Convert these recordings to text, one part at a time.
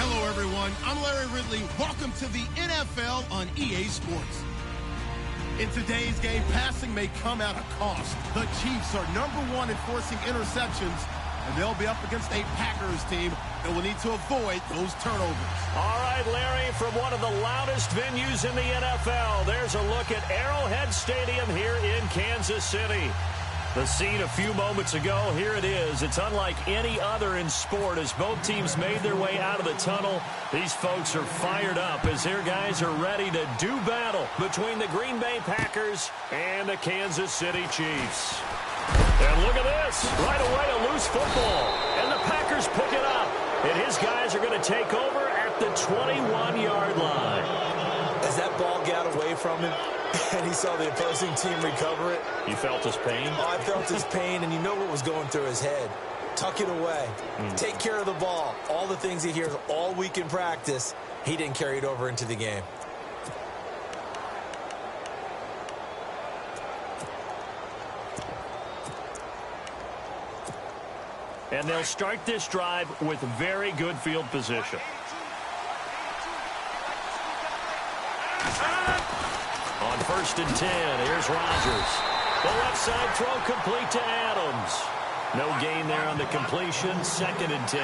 Hello, everyone. I'm Larry Ridley. Welcome to the NFL on EA Sports. In today's game, passing may come at a cost. The Chiefs are #1 in forcing interceptions, and they'll be up against a Packers team that will need to avoid those turnovers. All right, Larry, from one of the loudest venues in the NFL, there's a look at Arrowhead Stadium here in Kansas City. The scene a few moments ago, here it is. It's unlike any other in sport as both teams made their way out of the tunnel. These folks are fired up as their guys are ready to do battle between the Green Bay Packers and the Kansas City Chiefs. And look at this. Right away, a loose football. And the Packers pick it up. And his guys are going to take over at the 21-yard line. As that ball got away from him, and he saw the opposing team recover it. You felt his pain? Oh, I felt his pain, and you know what was going through his head. Tuck it away. Take care of the ball. All the things he hears all week in practice, he didn't carry it over into the game. And they'll start this drive with very good field position. On 1st and 10, here's Rodgers. The left side throw complete to Adams. No gain there on the completion, 2nd and 10.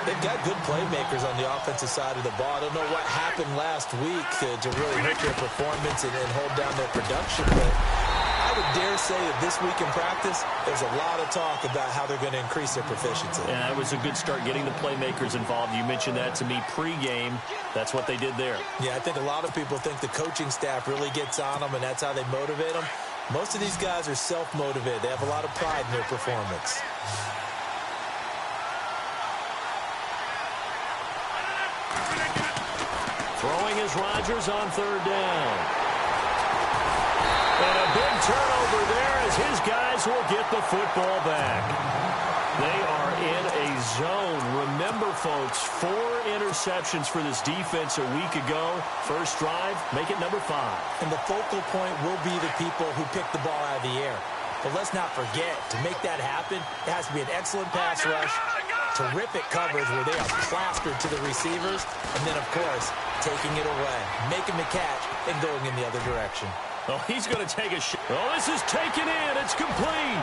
They've got good playmakers on the offensive side of the ball. I don't know what happened last week to really hurt their performance and hold down their production, but I would dare say that this week in practice, there's a lot of talk about how they're going to increase their proficiency. Yeah, it was a good start getting the playmakers involved. You mentioned that to me pregame. That's what they did there. Yeah, I think a lot of people think the coaching staff really gets on them, and that's how they motivate them. Most of these guys are self-motivated. They have a lot of pride in their performance. Throwing is Rodgers on 3rd down. And a big turnover there as his guys will get the football back. They are in a zone. Remember, folks, 4 interceptions for this defense a week ago. First drive, make it number 5. And the focal point will be the people who pick the ball out of the air. But let's not forget, to make that happen, it has to be an excellent pass rush, terrific coverage where they are plastered to the receivers, and then, of course, taking it away, making the catch, and going in the other direction. Oh, he's going to take a shot. Oh, this is taken in. It's complete.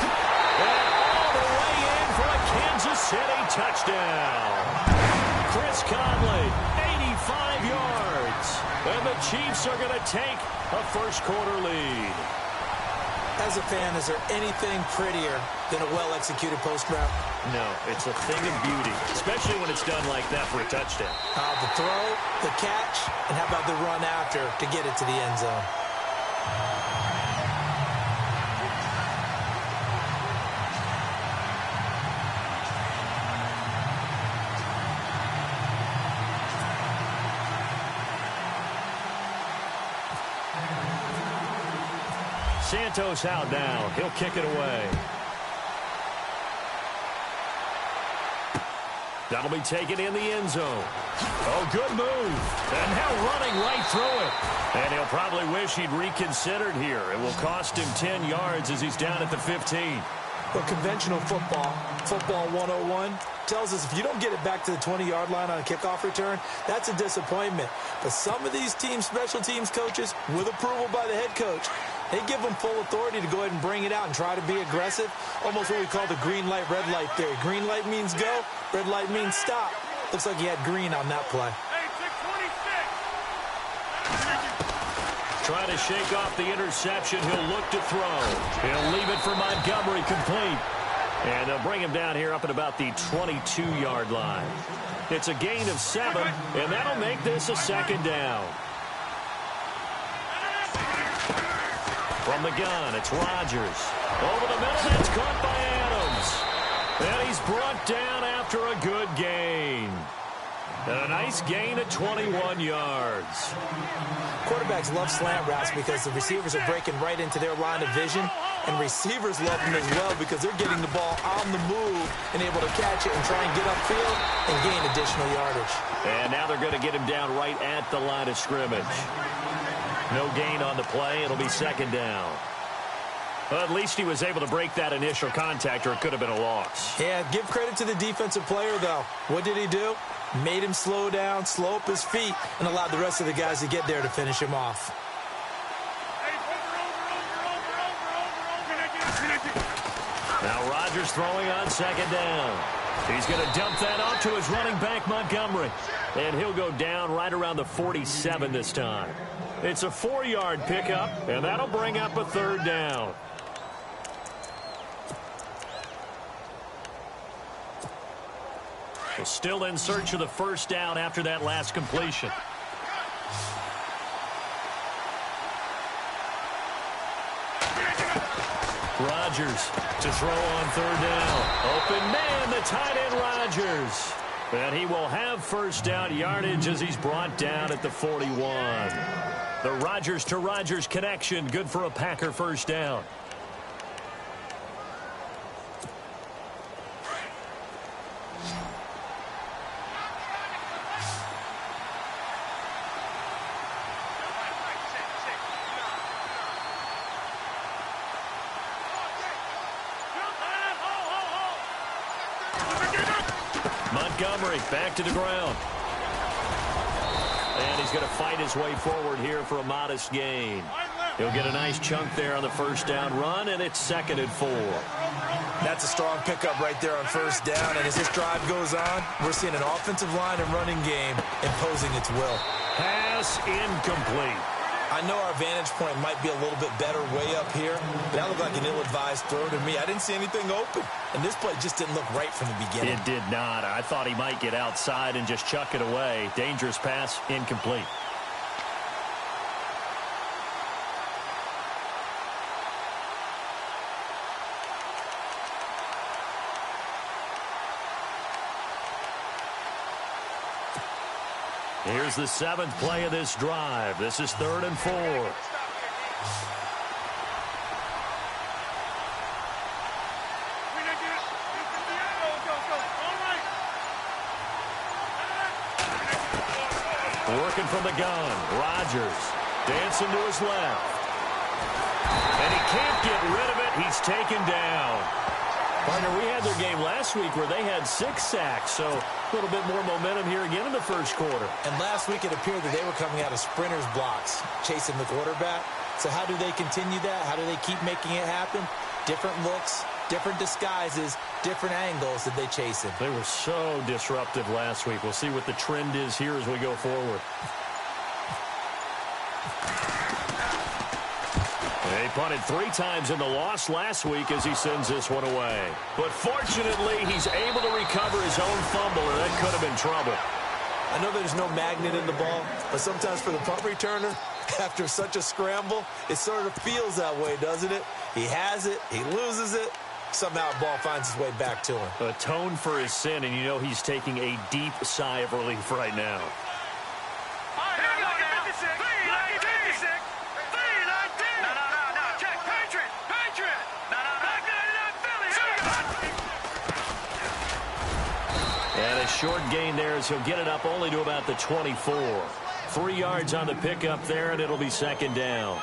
And all the way in for a Kansas City touchdown. Chris Conley, 85 yards. And the Chiefs are going to take a first-quarter lead. As a fan, is there anything prettier than a well-executed post route? No, it's a thing of beauty, especially when it's done like that for a touchdown. The throw, the catch, and how about the run after to get it to the end zone? Santos out now. He'll kick it away. That'll be taken in the end zone. Oh, good move. And now running right through it. And he'll probably wish he'd reconsidered here. It will cost him 10 yards as he's down at the 15. Well, conventional football 101, tells us if you don't get it back to the 20-yard line on a kickoff return, that's a disappointment. But some of these teams, special teams coaches, with approval by the head coach, they give them full authority to go ahead and bring it out and try to be aggressive. Almost what we call the green light, red light theory. Green light means go, red light means stop. Looks like he had green on that play. Trying to shake off the interception. He'll look to throw. He'll leave it for Montgomery, complete. And they'll bring him down here up at about the 22-yard line. It's a gain of 7, and that'll make this a 2nd down. From the gun, it's Rodgers. Over the middle, that's caught by Adams. And he's brought down after a good gain. And a nice gain at 21 yards. Quarterbacks love slant routes because the receivers are breaking right into their line of vision, and receivers love them as well because they're getting the ball on the move and able to catch it and try and get upfield and gain additional yardage. And now they're going to get him down right at the line of scrimmage. No gain on the play. It'll be 2nd down. Well, at least he was able to break that initial contact, or it could have been a loss. Yeah, give credit to the defensive player, though. What did he do? Made him slow down, slow up his feet, and allowed the rest of the guys to get there to finish him off. Now Rodgers throwing on second down. He's going to dump that off to his running back, Montgomery. And he'll go down right around the 47 this time. It's a 4-yard pickup, and that'll bring up a third down. Well, still in search of the first down after that last completion. Rodgers to throw on third down. Open man, the tight end Rodgers. And he will have first down yardage as he's brought down at the 41. The Rodgers to Rodgers connection, good for a Packer first down. Montgomery back to the ground. And he's going to fight his way forward here for a modest gain. He'll get a nice chunk there on the first down run, and it's 2nd and 4. That's a strong pickup right there on first down, and as this drive goes on, we're seeing an offensive line and running game imposing its will. Pass incomplete. I know our vantage point might be a little bit better way up here, but that looked like an ill-advised throw to me. I didn't see anything open, and this play just didn't look right from the beginning. It did not. I thought he might get outside and just chuck it away. Dangerous pass, incomplete. Here's the 7th play of this drive. This is 3rd and 4. Working from the gun. Rodgers dancing to his left. And he can't get rid of it. He's taken down. Partner, we had their game last week where they had 6 sacks, so a little bit more momentum here again in the first quarter. And last week it appeared that they were coming out of sprinters blocks, chasing the quarterback. So how do they continue that? How do they keep making it happen? Different looks, different disguises, different angles that they chase him. They were so disruptive last week. We'll see what the trend is here as we go forward. They punted 3 times in the loss last week as he sends this one away. But fortunately, he's able to recover his own fumble, or that could have been trouble. I know there's no magnet in the ball, but sometimes for the punt returner, after such a scramble, it sort of feels that way, doesn't it? He has it, he loses it, somehow the ball finds its way back to him. Atone for his sin, and you know he's taking a deep sigh of relief right now. Short gain there as he'll get it up only to about the 24. 3 yards on the pickup there, and it'll be 2nd down.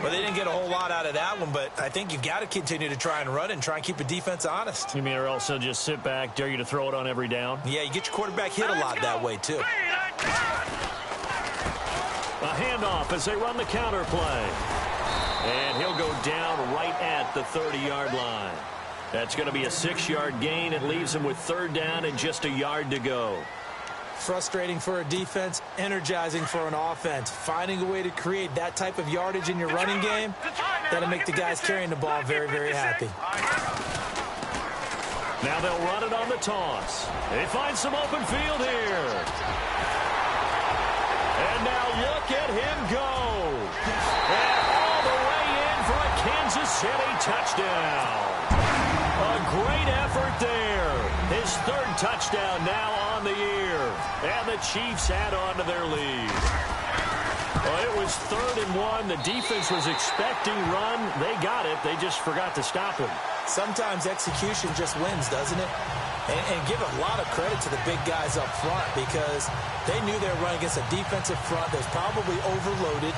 Well, they didn't get a whole lot out of that one, but I think you've got to continue to try and run and try and keep the defense honest. You mean or else they'll just sit back, dare you to throw it on every down? Yeah, you get your quarterback hit a lot that way, too. A handoff as they run the counter play. And he'll go down right at the 30-yard line. That's going to be a 6-yard gain. It leaves him with 3rd down and just a yard to go. Frustrating for a defense, energizing for an offense. Finding a way to create that type of yardage in your running game, that'll make the guys carrying the ball very, very happy. Now they'll run it on the toss. They find some open field here. And now look at him go. And all the way in for a Kansas City touchdown. A great effort there. His 3rd touchdown now on the year. And the Chiefs add on to their lead. Well, it was 3rd and 1. The defense was expecting run. They got it. They just forgot to stop him. Sometimes execution just wins, doesn't it? And give a lot of credit to the big guys up front because they knew they were running against a defensive front that was probably overloaded,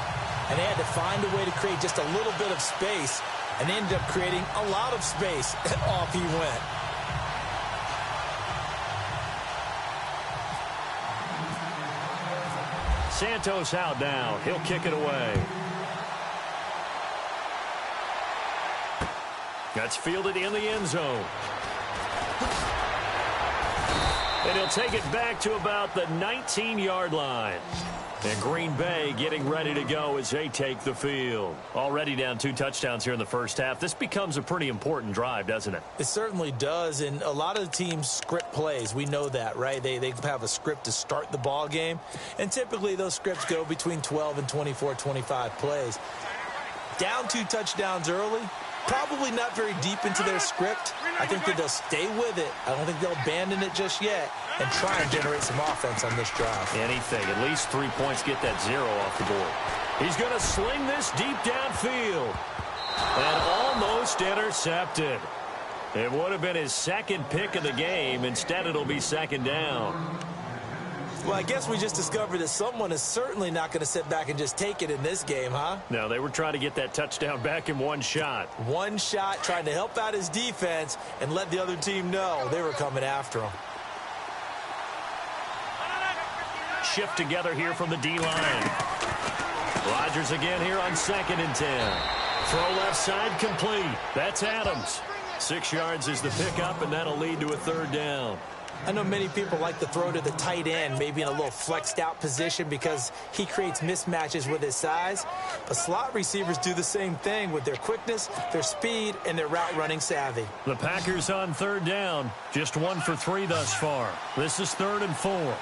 and they had to find a way to create just a little bit of space and ended up creating a lot of space. Off he went. Santos out now. He'll kick it away. That's fielded in the end zone. And he'll take it back to about the 19-yard line. And Green Bay getting ready to go as they take the field. Already down 2 touchdowns here in the first half. This becomes a pretty important drive, doesn't it? It certainly does, and a lot of the teams script plays. We know that, right? They have a script to start the ball game, and typically those scripts go between 12 and 24, 25 plays. Down 2 touchdowns early, probably not very deep into their script. I think that they'll stay with it. I don't think they'll abandon it just yet and try and generate some offense on this drive. Anything. At least 3 points, get that 0 off the board. He's going to sling this deep downfield. And almost intercepted. It would have been his second pick of the game. Instead, it'll be second down. Well, I guess we just discovered that someone is certainly not going to sit back and just take it in this game, huh? No, they were trying to get that touchdown back in one shot. One shot, trying to help out his defense and let the other team know they were coming after him. Shift together here from the D-line. Rodgers again here on 2nd and 10. Throw left side complete. That's Adams. 6 yards is the pickup, and that'll lead to a 3rd down. I know many people like to throw to the tight end, maybe in a little flexed out position because he creates mismatches with his size. But slot receivers do the same thing with their quickness, their speed, and their route running savvy. The Packers on 3rd down. Just 1 for 3 thus far. This is 3rd and 4.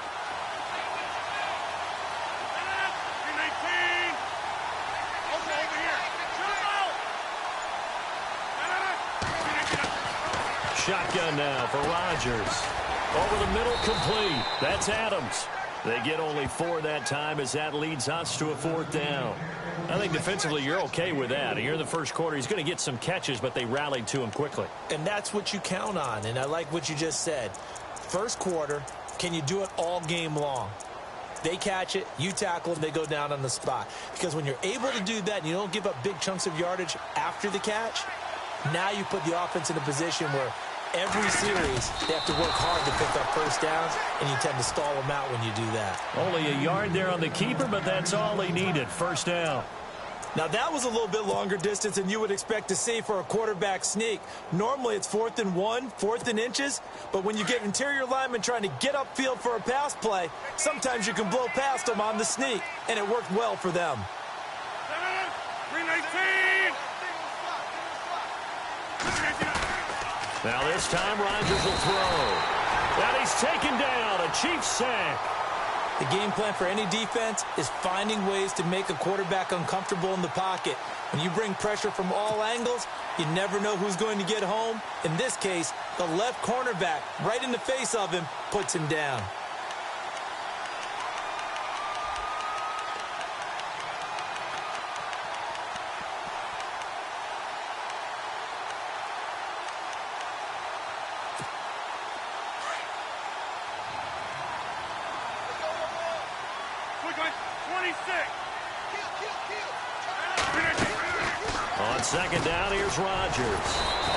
Shotgun now for Rodgers. Over the middle, complete. That's Adams. They get only 4 that time as that leads us to a 4th down. I think defensively you're okay with that. Here in the first quarter, he's going to get some catches, but they rallied to him quickly. And that's what you count on, and I like what you just said. First quarter, can you do it all game long? They catch it, you tackle them, they go down on the spot. Because when you're able to do that and you don't give up big chunks of yardage after the catch, now you put the offense in a position where every series, they have to work hard to pick up first downs, and you tend to stall them out when you do that. Only a yard there on the keeper, but that's all he needed. First down. Now, that was a little bit longer distance than you would expect to see for a quarterback sneak. Normally, it's 4th and 1, 4th and inches, but when you get interior linemen trying to get upfield for a pass play, sometimes you can blow past them on the sneak, and it worked well for them. 319! Now this time Rodgers will throw. And he's taken down. A Chiefs sack. The game plan for any defense is finding ways to make a quarterback uncomfortable in the pocket. When you bring pressure from all angles, you never know who's going to get home. In this case, the left cornerback, right in the face of him, puts him down. On 2nd down, here's Rodgers.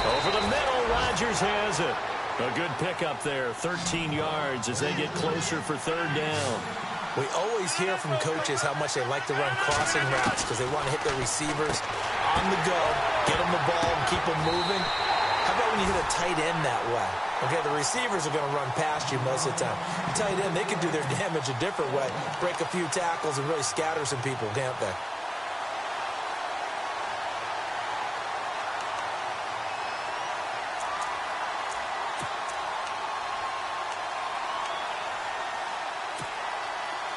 Over the middle, Rodgers has it. A good pickup there, 13 yards as they get closer for 3rd down. We always hear from coaches how much they like to run crossing routes because they want to hit their receivers on the go, get them the ball, and keep them moving. How about when you hit a tight end that way? Okay, the receivers are going to run past you most of the time. The tight end, they can do their damage a different way, break a few tackles and really scatter some people, can't they?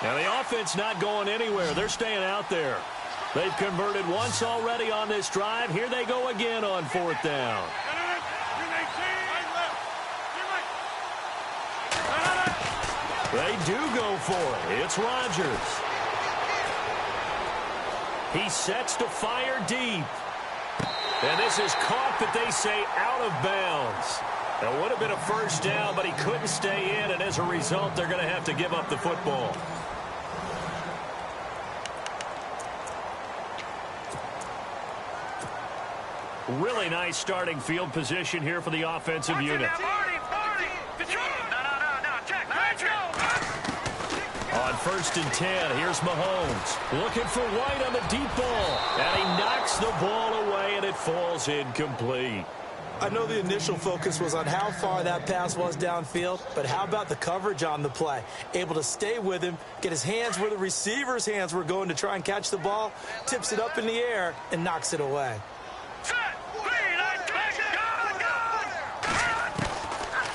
Now the offense not going anywhere. They're staying out there. They've converted once already on this drive. Here they go again on 4th down. They do go for it. It's Rodgers. He sets to fire deep. And this is caught, but they say out of bounds. That would have been a first down, but he couldn't stay in, and as a result, they're going to have to give up the football. Really nice starting field position here for the offensive unit. On 1st and 10, here's Mahomes. Looking for White on the deep ball. And he knocks the ball away, and it falls incomplete. I know the initial focus was on how far that pass was downfield, but how about the coverage on the play? Able to stay with him, get his hands where the receiver's hands were going to try and catch the ball, tips it up in the air, and knocks it away.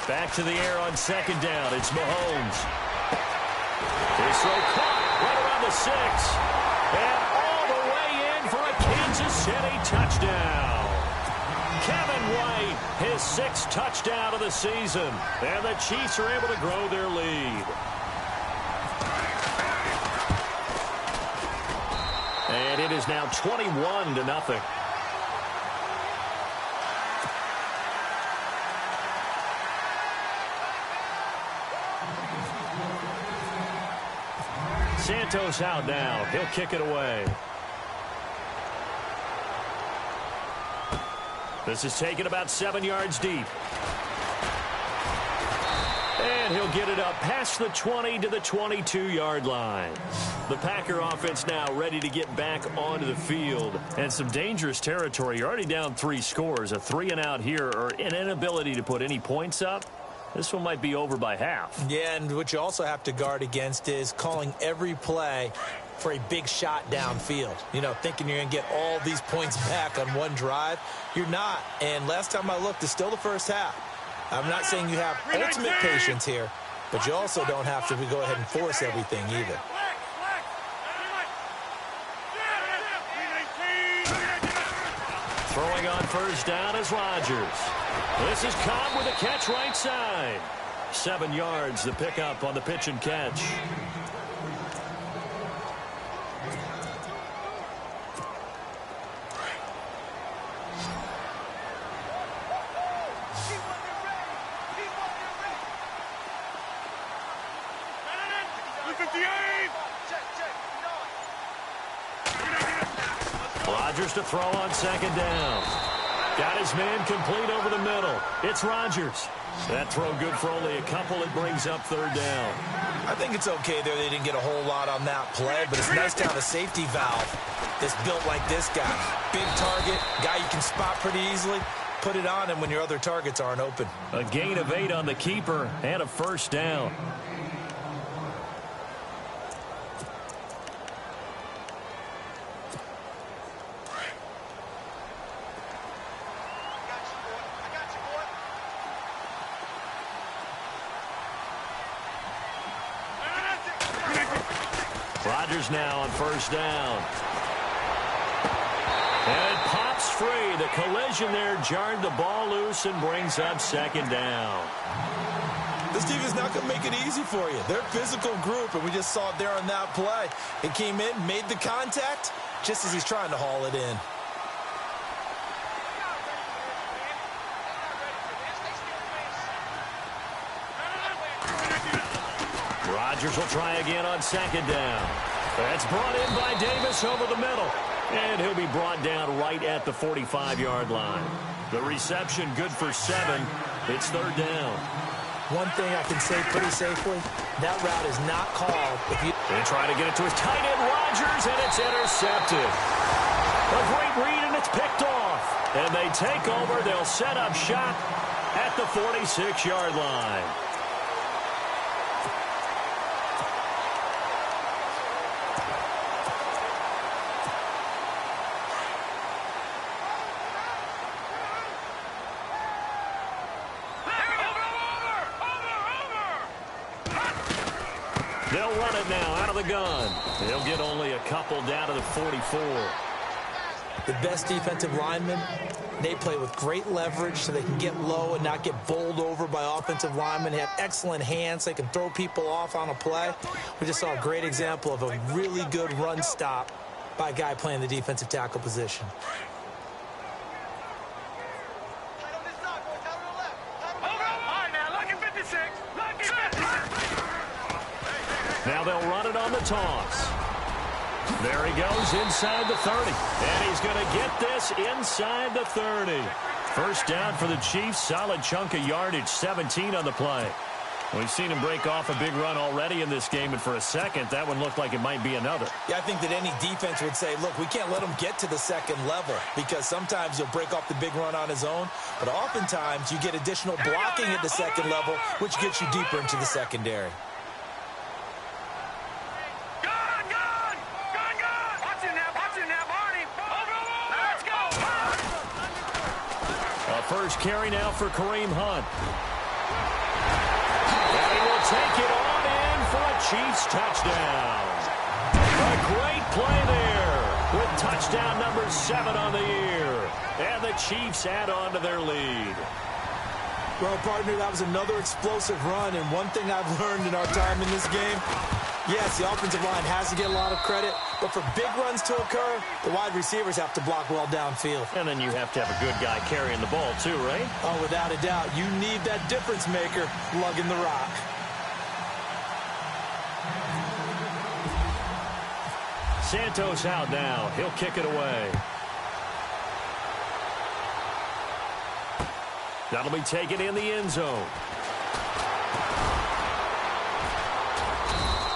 Back to the air on 2nd down. It's Mahomes. His throw caught right around the 6. And all the way in for a Kansas City touchdown. Kevin White, his 6th touchdown of the season. And the Chiefs are able to grow their lead. And it is now 21-0. Santos out now. He'll kick it away. This is taken about 7 yards deep. And he'll get it up past the 20 to the 22-yard line. The Packer offense now ready to get back onto the field. And some dangerous territory. You're already down 3 scores. A 3-and-out here or an inability to put any points up. This one might be over by half. Yeah, and what you also have to guard against is calling every play for a big shot downfield. You know, thinking you're going to get all these points back on one drive. You're not. And last time I looked, it's still the first half. I'm not saying you have ultimate patience here, but you also don't have to go ahead and force everything either. Throwing on 1st down is Rodgers. This is Cobb with a catch right side. 7 yards, the pickup on the pitch and catch. Rodgers to throw on 2nd down. Got his man complete over the middle. It's Rodgers. That throw good for only a couple. It brings up 3rd down. I think it's okay there. They didn't get a whole lot on that play, but it's nice to have a safety valve that's built like this guy. Big target, guy you can spot pretty easily. Put it on him when your other targets aren't open. A gain of 8 on the keeper and a 1st down. Rodgers now on 1st down. And it pops free. The collision there jarred the ball loose and brings up 2nd down. This team is not going to make it easy for you. They're a physical group, and we just saw it there on that play. It came in, made the contact, just as he's trying to haul it in. Rodgers will try again on 2nd down. That's brought in by Davis over the middle. And he'll be brought down right at the 45-yard line. The reception good for 7. It's 3rd down. One thing I can say pretty safely, that route is not called. They try to get it to his tight end, Rodgers, and it's intercepted. A great read, and it's picked off. And they take over. They'll set up shop at the 46-yard line. They'll run it now out of the gun. They'll get only a couple down to the 44. The best defensive linemen, they play with great leverage so they can get low and not get bowled over by offensive linemen. They have excellent hands. They can throw people off on a play. We just saw a great example of a really good run stop by a guy playing the defensive tackle position. Now they'll run it on the toss. There he goes inside the 30. And he's going to get this inside the 30. First down for the Chiefs. Solid chunk of yardage, 17 on the play. We've seen him break off a big run already in this game, and for a second, that one looked like it might be another. Yeah, I think that any defense would say, look, we can't let him get to the second level, because sometimes he'll break off the big run on his own, but oftentimes you get additional blocking at the second level, which gets you deeper into the secondary. First carry now for Kareem Hunt. And he will take it on in for a Chiefs touchdown. A great play there with touchdown number 7 on the year. And the Chiefs add on to their lead. Well, partner, that was another explosive run, and one thing I've learned in our time in this game, yes, the offensive line has to get a lot of credit, but for big runs to occur, the wide receivers have to block well downfield. And then you have to have a good guy carrying the ball too, right? Oh, without a doubt. You need that difference maker lugging the rock. Santos out now. He'll kick it away. That'll be taken in the end zone.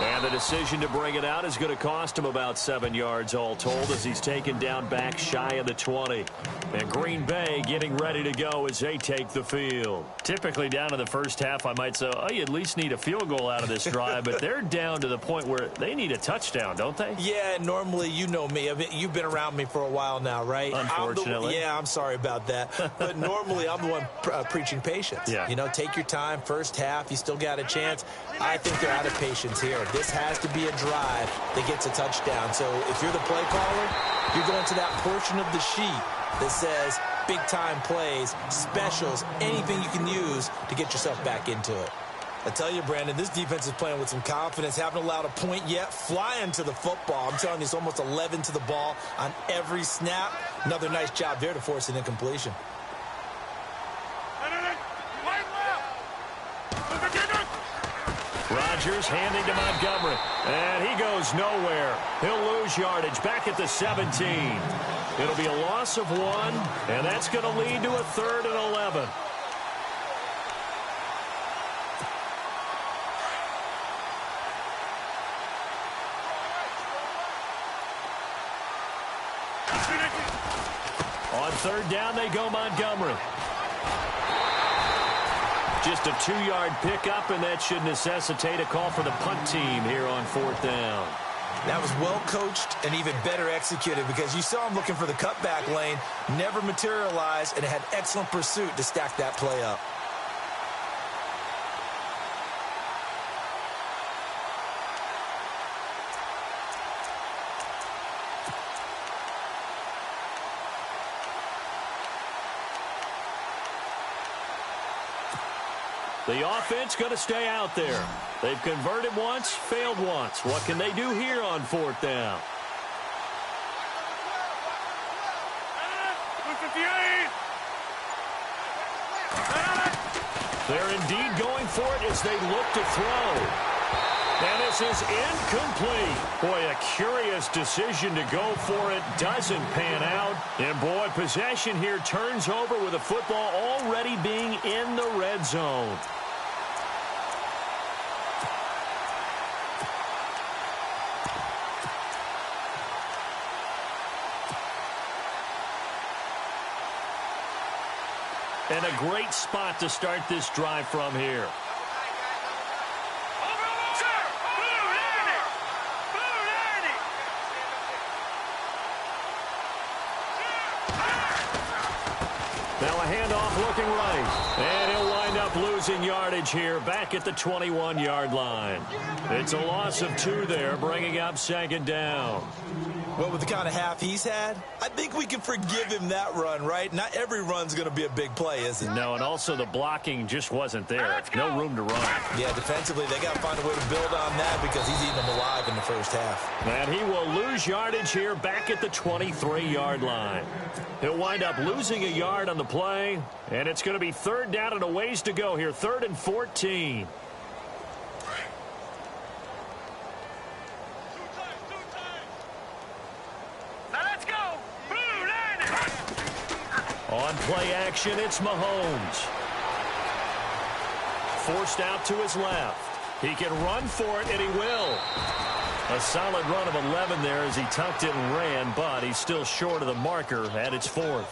And the decision to bring it out is going to cost him about 7 yards all told as he's taken down back shy of the 20. And Green Bay getting ready to go as they take the field. Typically down in the first half, I might say, oh, you at least need a field goal out of this drive, but they're down to the point where they need a touchdown, don't they? Yeah, normally, you know me. You've been around me for a while now, right? Unfortunately. I'm sorry about that. But normally, I'm the one preaching patience. Yeah. You know, take your time. First half, you still got a chance. I think they're out of patience here. This has to be a drive that gets a touchdown. So if you're the play caller, you're going to that portion of the sheet that says big-time plays, specials, anything you can use to get yourself back into it. I tell you, Brandon, this defense is playing with some confidence. Haven't allowed a point yet. Flying to the football. I'm telling you, it's almost 11 to the ball on every snap. Another nice job there to force an incompletion. Rodgers handing to Montgomery. And he goes nowhere. He'll lose yardage back at the 17. It'll be a loss of 1, and that's going to lead to a 3rd and 11. On 3rd down, they go Montgomery. Just a 2-yard pickup, and that should necessitate a call for the punt team here on 4th down. That was well coached and even better executed because you saw him looking for the cutback lane, never materialized, and had excellent pursuit to stack that play up. The offense going to stay out there. They've converted once, failed once. What can they do here on 4th down? They're indeed going for it as they look to throw. And this is incomplete. Boy, a curious decision to go for it. Doesn't pan out. And, boy, possession here turns over with the football already being in the red zone. And a great spot to start this drive from here. Now a handoff looking right. And he'll wind up losing yardage here back at the 21-yard line. It's a loss of 2 there, bringing up 2nd down. Well, with the kind of half he's had, I think we can forgive him that run, right? Not every run's going to be a big play, is it? No, and also the blocking just wasn't there. No room to run. Yeah, defensively, they got to find a way to build on that because he's eating them alive in the first half. And he will lose yardage here back at the 23-yard line. He'll wind up losing a yard on the play, and it's going to be 3rd down and a ways to go here, 3rd and 14. On play action, it's Mahomes. Forced out to his left. He can run for it, and he will. A solid run of 11 there as he tucked it and ran, but he's still short of the marker at its 4th.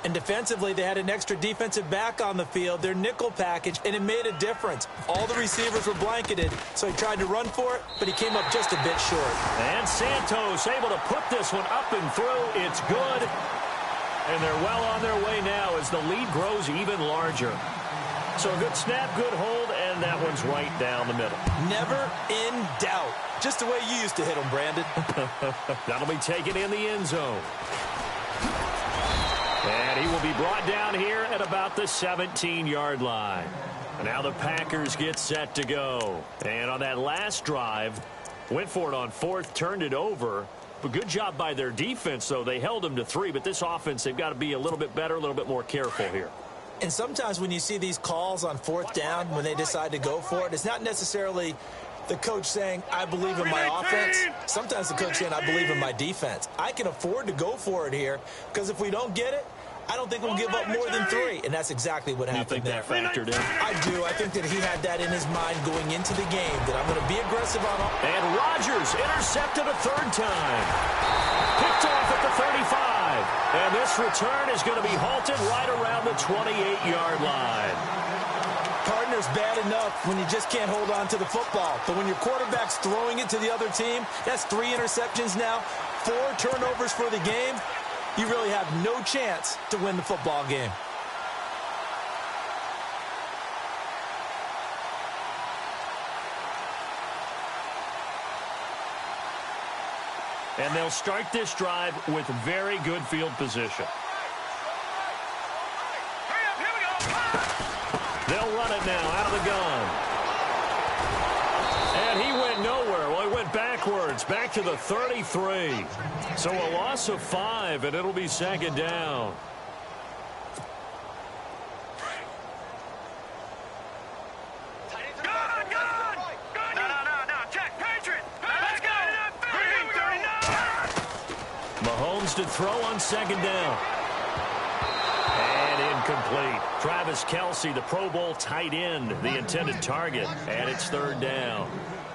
And defensively, they had an extra defensive back on the field, their nickel package, and it made a difference. All the receivers were blanketed, so he tried to run for it, but he came up just a bit short. And Santos able to put this one up and through. It's good. And they're well on their way now as the lead grows even larger. So a good snap, good hold, and that one's right down the middle. Never in doubt. Just the way you used to hit them, Brandon. That'll be taken in the end zone. And he will be brought down here at about the 17-yard line. And now the Packers get set to go. And on that last drive, went for it on 4th, turned it over. But good job by their defense, though. They held them to 3, but this offense, they've got to be a little bit better, a little bit more careful here. And sometimes when you see these calls on 4th down, when they decide to go for it, it's not necessarily the coach saying, I believe in my offense. Sometimes the coach saying, I believe in my defense. I can afford to go for it here because if we don't get it, I don't think we'll give up more than 3. And that's exactly what happened there. You think that factored in? I do. I think that he had that in his mind going into the game, that I'm going to be aggressive on all. And Rodgers intercepted a 3rd time. Picked off at the 35. And this return is going to be halted right around the 28-yard line. Partner's bad enough when you just can't hold on to the football. But when your quarterback's throwing it to the other team, that's 3 interceptions now, 4 turnovers for the game. You really have no chance to win the football game. And they'll start this drive with very good field position. They'll run it now out of the gun. And he went nowhere. Well, he went backwards, back to the 33. So a loss of 5, and it'll be 2nd down. Mahomes to throw on 2nd down. And incomplete. Travis Kelce, the Pro Bowl tight end, the intended target, and it's 3rd down.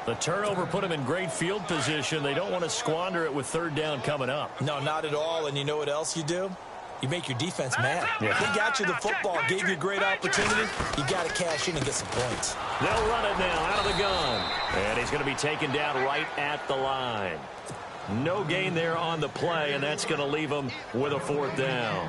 The turnover put him in great field position. They don't want to squander it with 3rd down coming up. No, not at all. And you know what else you do? You make your defense mad. Yeah. They got you the football, gave you a great opportunity. You got to cash in and get some points. They'll run it now out of the gun. And he's going to be taken down right at the line. No gain there on the play, and that's going to leave him with a 4th down.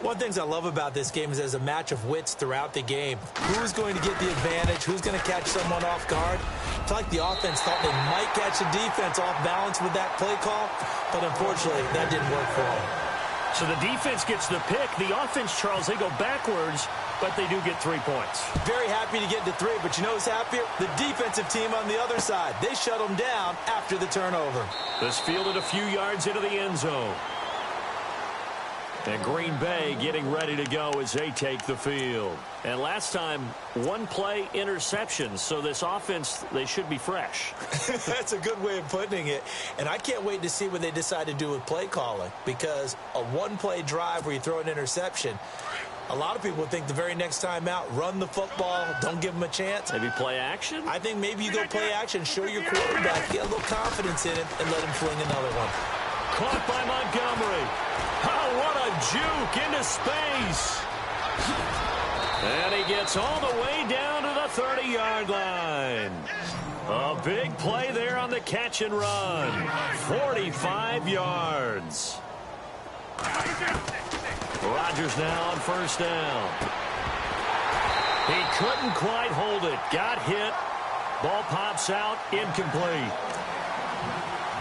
One of the things I love about this game is there's a match of wits throughout the game. Who's going to get the advantage? Who's going to catch someone off guard? I feel like the offense thought they might catch the defense off balance with that play call, but unfortunately, that didn't work for them. So the defense gets the pick. The offense, Charles, they go backwards, but they do get 3 points. Very happy to get to 3, but you know who's happier? The defensive team on the other side. They shut them down after the turnover. This fielded a few yards into the end zone. And Green Bay getting ready to go as they take the field. And last time, 1 play interception. So this offense, they should be fresh. That's a good way of putting it. And I can't wait to see what they decide to do with play calling. Because a 1-play drive where you throw an interception, a lot of people think the very next time out, run the football, don't give them a chance. Maybe play action? I think maybe you go play action, show your quarterback, get a little confidence in him, and let him fling another one. Caught by Montgomery. Oh, what a juke into space. And he gets all the way down to the 30-yard line. A big play there on the catch and run. 45 yards. Rodgers now on 1st down. He couldn't quite hold it. Got hit. Ball pops out. Incomplete.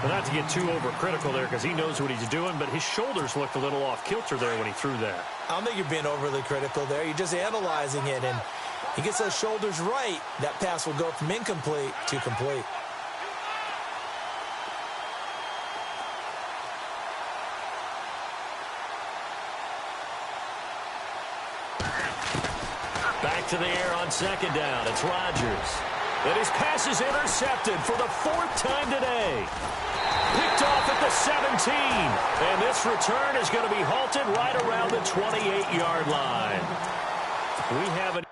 But not to get too overcritical there because he knows what he's doing, but his shoulders looked a little off kilter there when he threw that. I don't think you're being overly critical there. You're just analyzing it, and he gets those shoulders right. That pass will go from incomplete to complete. Back to the air on 2nd down. It's Rodgers. And his pass is intercepted for the 4th time today. Picked off at the 17. And this return is going to be halted right around the 28-yard line. We have an